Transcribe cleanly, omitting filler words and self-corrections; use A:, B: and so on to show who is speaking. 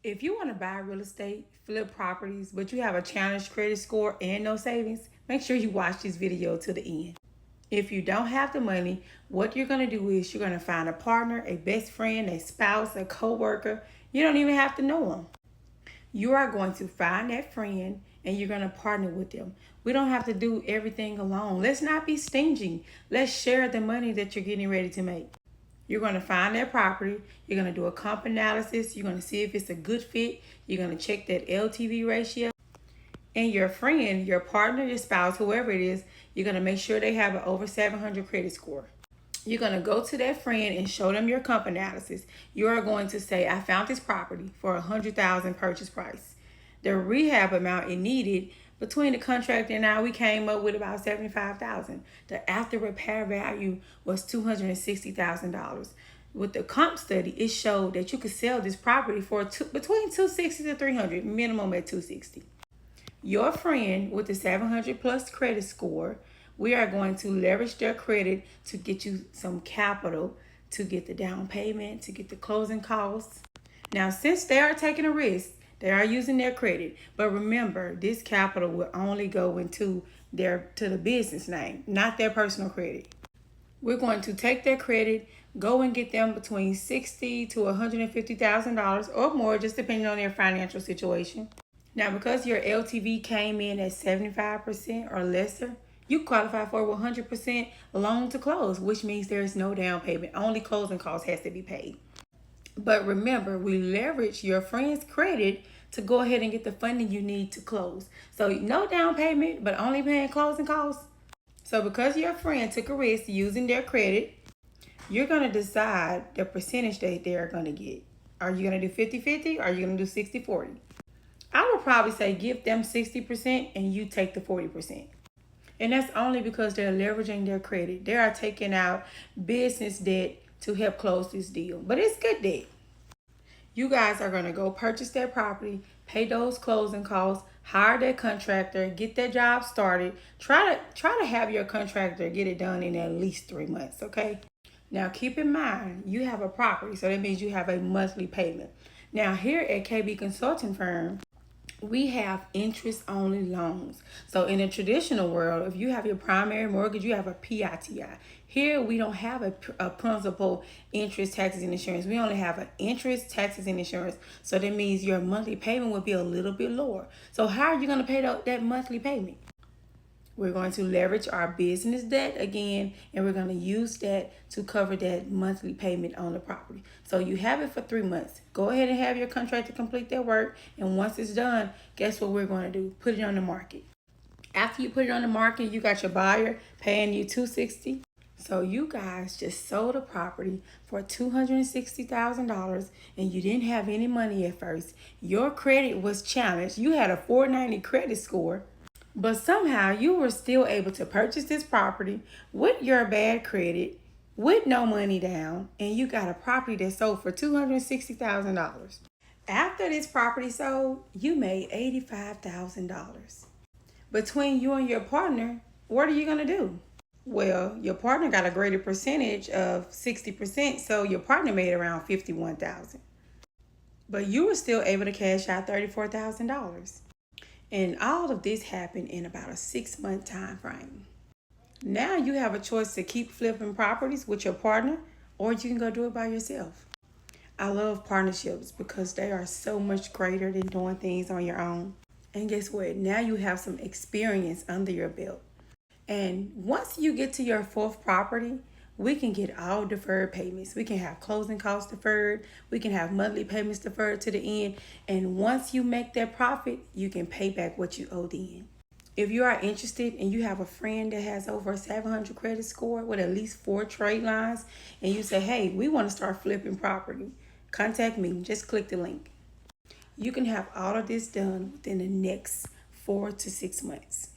A: If you want to buy real estate, flip properties, but you have a challenged credit score and no savings, make sure you watch this video to the end. If you don't have the money, what you're going to do is you're going to find a partner, a best friend, a spouse, a co-worker. You don't even have to know them. You are going to find that friend and you're going to partner with them. We don't have to do everything alone. Let's not be stingy. Let's share the money that you're getting ready to make. You're going to find that property. You're going to do a comp analysis. You're going to see if it's a good fit. You're going to check that LTV ratio. And your friend, your partner, your spouse, whoever it is, you're going to make sure they have an over 700 credit score. You're going to go to that friend and show them your comp analysis. You are going to say, I found this property for $100,000 purchase price. The rehab amount it needed between the contract and now, we came up with about $75,000. The after repair value was $260,000. With the comp study, it showed that you could sell this property for between $260 to $300, minimum at $260. Your friend with the 700 plus credit score, we are going to leverage their credit to get you some capital, to get the down payment, to get the closing costs. Now, since they are taking a risk, they are using their credit. But remember, this capital will only go into the business name, not their personal credit. We're going to take their credit, go and get them between $60,000 to $150,000 or more, just depending on their financial situation. Now, because your LTV came in at 75% or lesser, you qualify for 100% loan to close, which means there is no down payment. Only closing costs has to be paid. But remember, we leverage your friend's credit to go ahead and get the funding you need to close. So no down payment, but only paying closing costs. So because your friend took a risk using their credit, you're going to decide the percentage that they're going to get. Are you going to do 50-50 or are you going to do 60-40? I would probably say give them 60% and you take the 40%. And that's only because they're leveraging their credit. They are taking out business debt to help close this deal. But it's good debt. You guys are going to go purchase that property, pay those closing costs, hire that contractor, get that job started. Try to have your contractor get it done in at least 3 months, okay? Now keep in mind, you have a property, so that means you have a monthly payment. Now here at KB Consulting Firm, we have interest-only loans. So in a traditional world, if you have your primary mortgage, you have a PITI. Here, we don't have a principal, interest, taxes, and insurance. We only have an interest, taxes, and insurance. So that means your monthly payment would be a little bit lower. So how are you going to pay that monthly payment? We're going to leverage our business debt again, and we're going to use that to cover that monthly payment on the property. So you have it for 3 months. Go ahead and have your contractor complete their work, and once it's done, guess what we're going to do? Put it on the market. After you put it on the market, you got your buyer paying you $260. So you guys just sold a property for $260,000 and you didn't have any money at first. Your credit was challenged. You had a 490 credit score. But somehow you were still able to purchase this property with your bad credit, with no money down, and you got a property that sold for $260,000. After this property sold, you made $85,000. Between you and your partner, what are you going to do? Well, your partner got a greater percentage of 60%, so your partner made around $51,000. But you were still able to cash out $34,000. And all of this happened in about a 6-month time frame. Now you have a choice to keep flipping properties with your partner, or you can go do it by yourself. I love partnerships because they are so much greater than doing things on your own. And guess what? Now you have some experience under your belt. And once you get to your 4th property, we can get all deferred payments. We can have closing costs deferred. We can have monthly payments deferred to the end. And once you make that profit, you can pay back what you owe then. If you are interested and you have a friend that has over a 700 credit score with at least 4 trade lines, and you say, hey, we want to start flipping property, contact me. Just click the link. You can have all of this done within the next 4 to 6 months.